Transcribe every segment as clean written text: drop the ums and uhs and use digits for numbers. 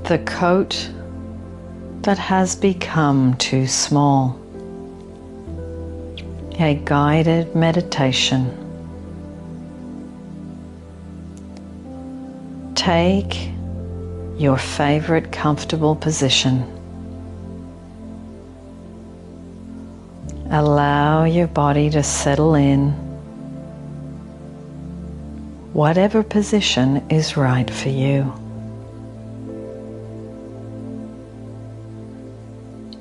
the coat that has become too small. A guided meditation. Take your favorite comfortable position. Allow your body to settle in. Whatever position is right for you.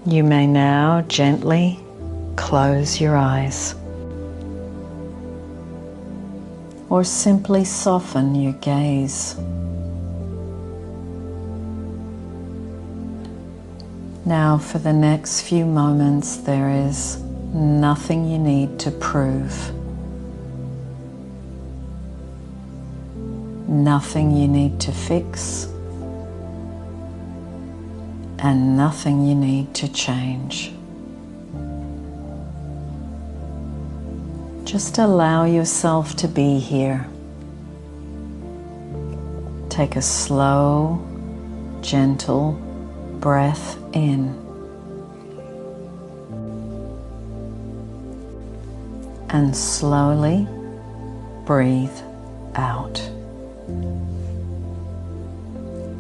You may now gently close your eyes, or simply soften your gaze. Now, for the next few moments, there is nothing you need to prove, nothing you need to fix, and nothing you need to change. Just allow yourself to be here. Take a slow, gentle breath in. And slowly breathe out.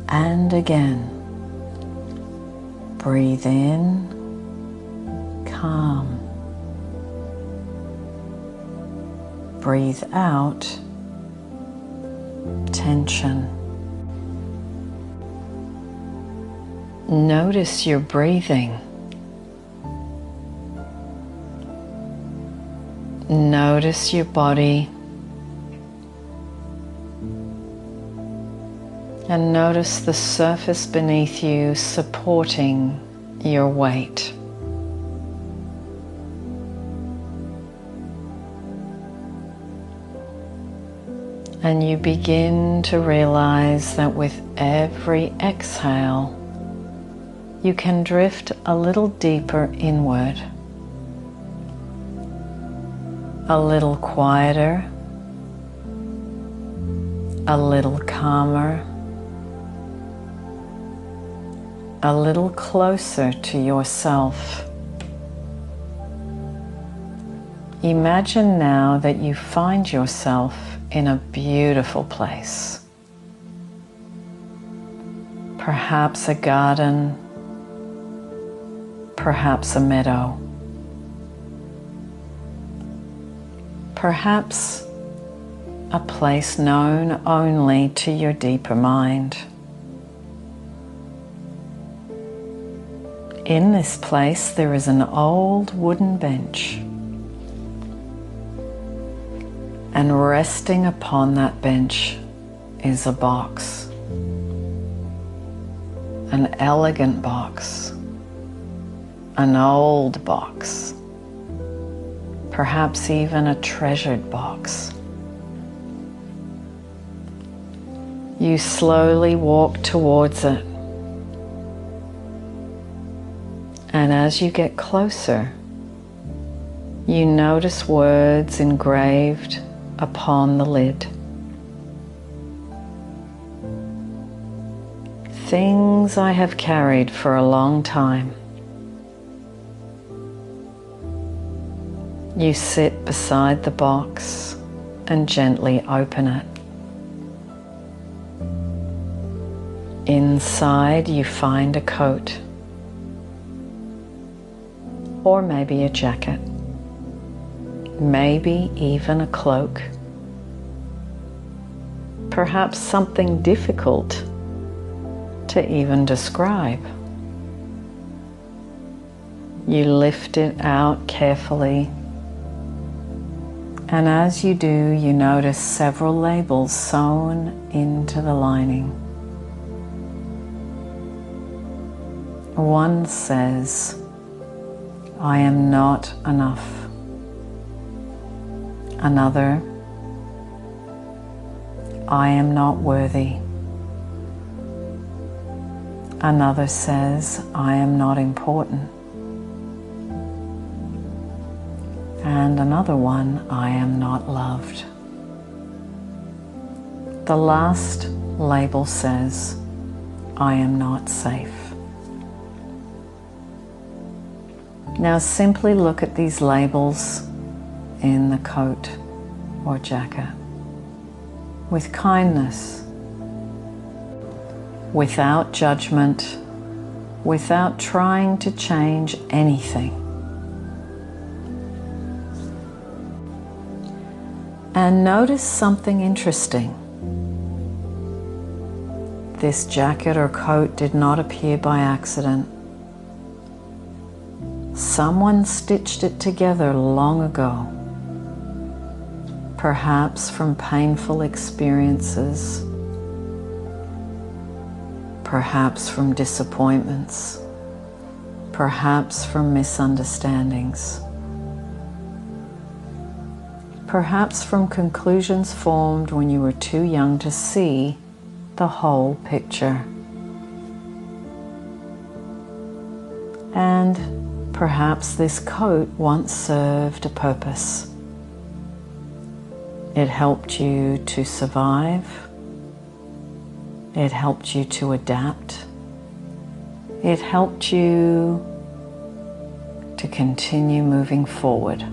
And again. Breathe in, calm. Breathe out, tension. Notice your breathing. Notice your body. And notice the surface beneath you supporting your weight. And you begin to realize that with every exhale, you can drift a little deeper inward, a little quieter, a little calmer, a little closer to yourself. Imagine now that you find yourself in a beautiful place. Perhaps a garden, perhaps a meadow, perhaps a place known only to your deeper mind. In this place there is an old wooden bench, and resting upon that bench is a box, an elegant box, an old box, perhaps even a treasured box. You slowly walk towards it. And as you get closer, you notice words engraved upon the lid. Things I have carried for a long time. You sit beside the box and gently open it. Inside you find a coat, or maybe a jacket, maybe even a cloak, perhaps something difficult to even describe. You lift it out carefully, and as you do, you notice several labels sewn into the lining. One says, "I am not enough." Another, "I am not worthy." Another says, "I am not important." And another one, "I am not loved." The last label says, I am not safe. Now simply look at these labels in the coat or jacket with kindness, without judgment, without trying to change anything. And notice something interesting. This jacket or coat did not appear by accident. Someone stitched it together long ago, perhaps from painful experiences, perhaps from disappointments, perhaps from misunderstandings, perhaps from conclusions formed when you were too young to see the whole picture. And perhaps this coat once served a purpose. It helped you to survive. It helped you to adapt. It helped you to continue moving forward.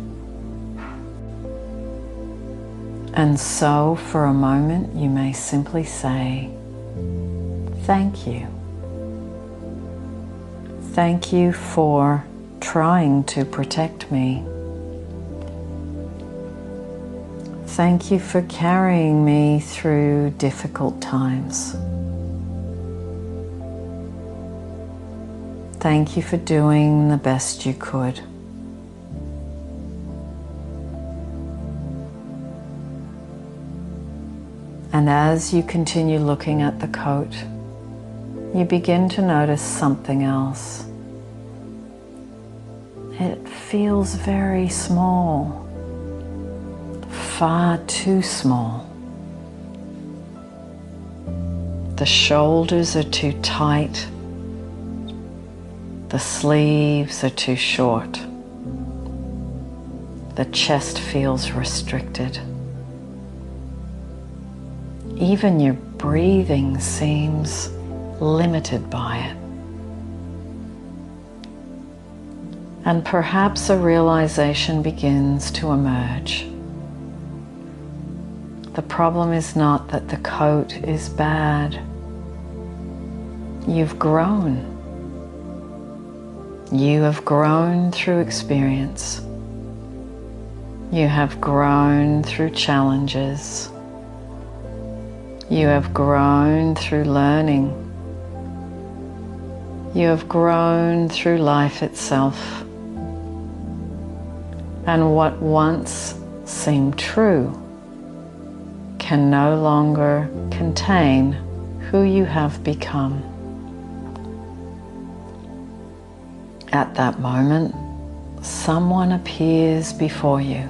And so, for a moment, you may simply say, thank you. Thank you for trying to protect me. Thank you for carrying me through difficult times. Thank you for doing the best you could. And as you continue looking at the coat, you begin to notice something else. It feels very small, far too small. The shoulders are too tight. The sleeves are too short. The chest feels restricted. Even your breathing seems limited by it. And perhaps a realization begins to emerge. The problem is not that the coat is bad. You've grown. You have grown through experience. You have grown through challenges. You have grown through learning. You have grown through life itself. And what once seemed true can no longer contain who you have become. At that moment, someone appears before you.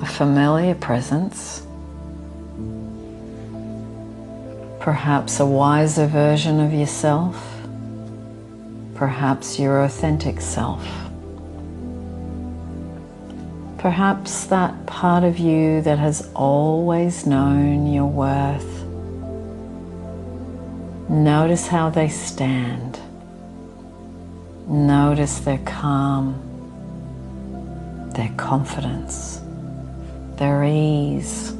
A familiar presence. Perhaps a wiser version of yourself, perhaps your authentic self, perhaps that part of you that has always known your worth. Notice how they stand. Notice their calm, their confidence, their ease.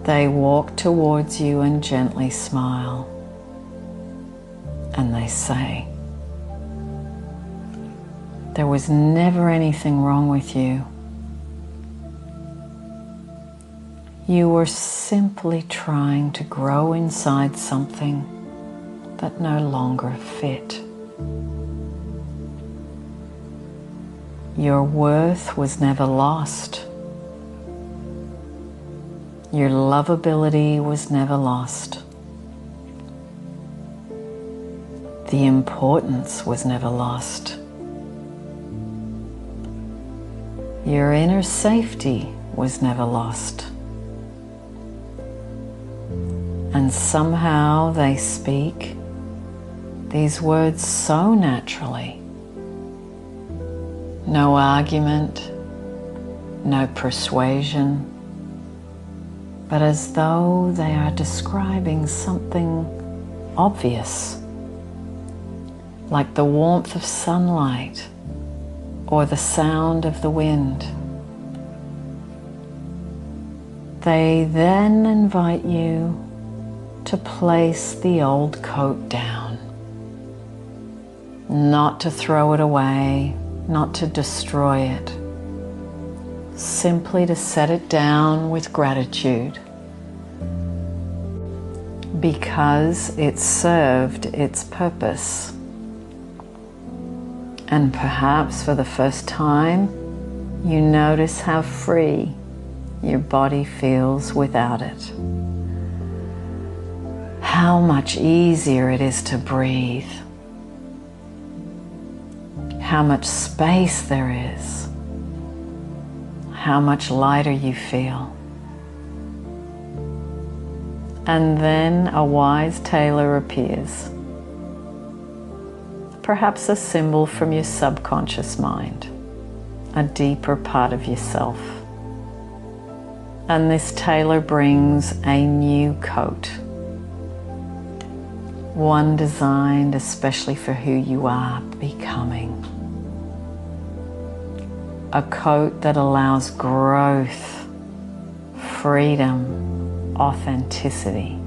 They walk towards you and gently smile, and they say, "There was never anything wrong with you. You were simply trying to grow inside something that no longer fit. Your worth was never lost. Your lovability was never lost. The importance was never lost. Your inner safety was never lost." And somehow they speak these words so naturally. No argument, no persuasion, but as though they are describing something obvious, like the warmth of sunlight or the sound of the wind. They then invite you to place the old coat down, not to throw it away, not to destroy it, simply to set it down with gratitude, because it served its purpose. And perhaps for the first time, you notice how free your body feels without it. How much easier it is to breathe. How much space there is. How much lighter you feel. And then a wise tailor appears. Perhaps a symbol from your subconscious mind, a deeper part of yourself. And this tailor brings a new coat, one designed especially for who you are becoming. A coat that allows growth, freedom, authenticity.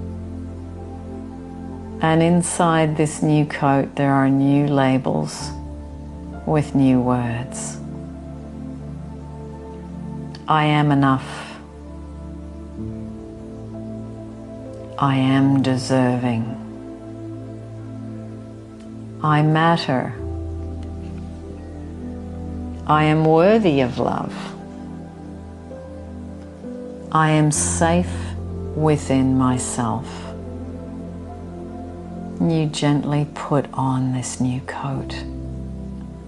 And inside this new coat there are new labels with new words. I am enough. I am deserving. I matter. I am worthy of love. I am safe within myself. You gently put on this new coat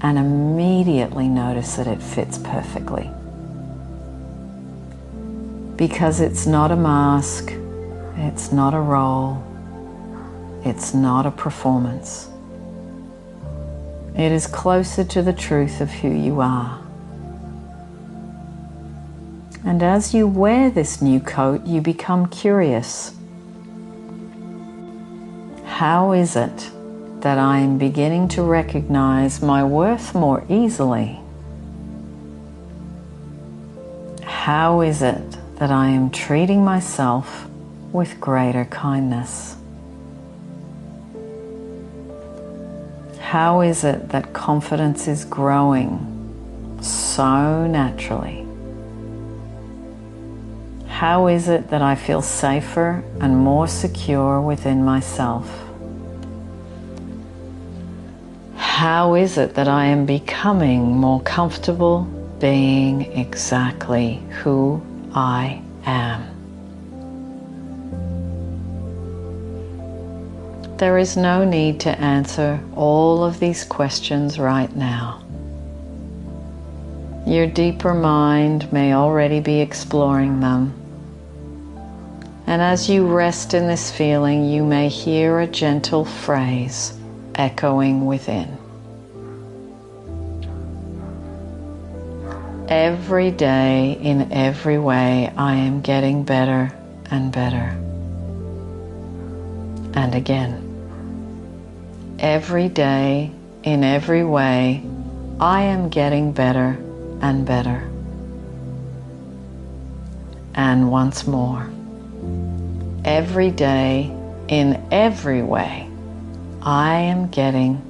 and immediately notice that it fits perfectly. Because it's not a mask, it's not a role, it's not a performance. It is closer to the truth of who you are. And as you wear this new coat, you become curious. How is it that I am beginning to recognize my worth more easily? How is it that I am treating myself with greater kindness? How is it that confidence is growing so naturally? How is it that I feel safer and more secure within myself? How is it that I am becoming more comfortable being exactly who I am? There is no need to answer all of these questions right now. Your deeper mind may already be exploring them. And as you rest in this feeling, you may hear a gentle phrase echoing within. Every day, in every way, I am getting better and better. And again. Every day, in every way, I am getting better and better. And once more. Every day, in every way, I am getting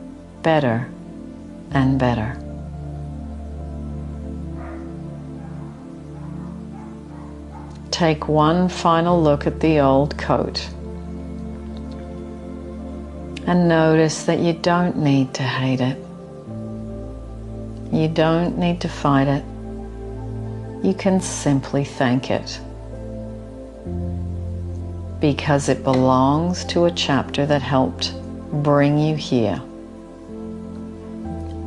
better and better. Take one final look at the old coat. And notice that you don't need to hate it. You don't need to fight it. You can simply thank it. Because it belongs to a chapter that helped bring you here.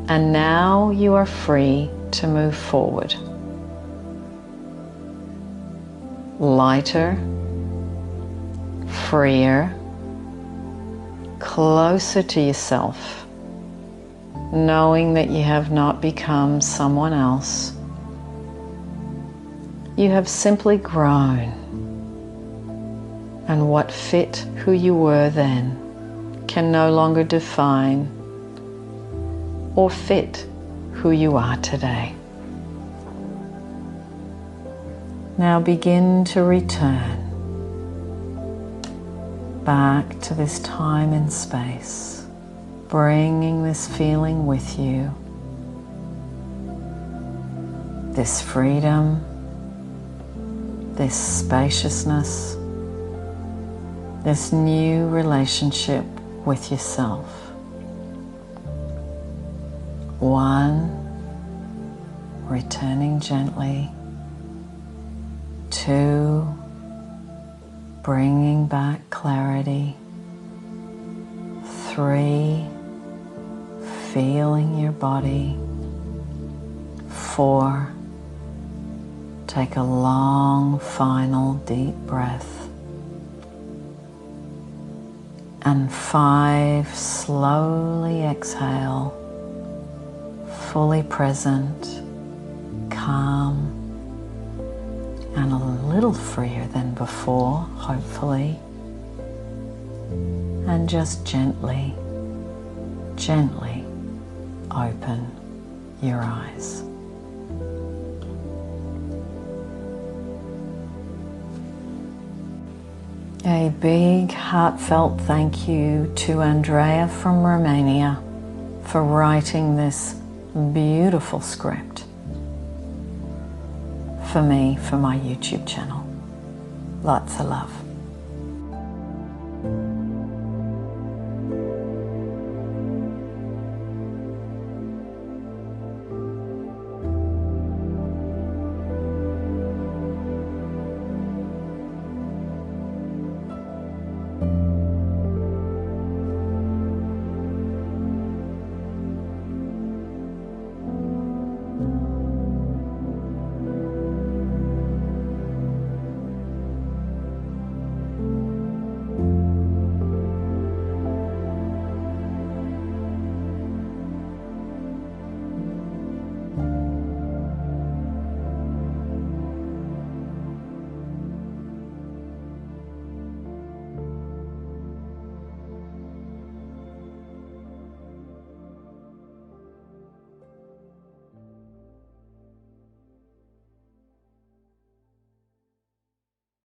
And now you are free to move forward. Lighter, freer, closer to yourself, knowing that you have not become someone else. You have simply grown And what fit who you were then can no longer define or fit who you are today. Now begin to return back to this time and space, bringing this feeling with you, this freedom, this spaciousness, this new relationship with yourself. 1, returning gently. 2, bringing back clarity. 3, feeling your body. 4, take a long, final, deep breath. And 5, slowly exhale, fully present, calm, and a little freer than before, hopefully. And just gently, gently open your eyes. A big heartfelt thank you to Andreea from Romania for writing this beautiful script for me, for my YouTube channel. Lots of love.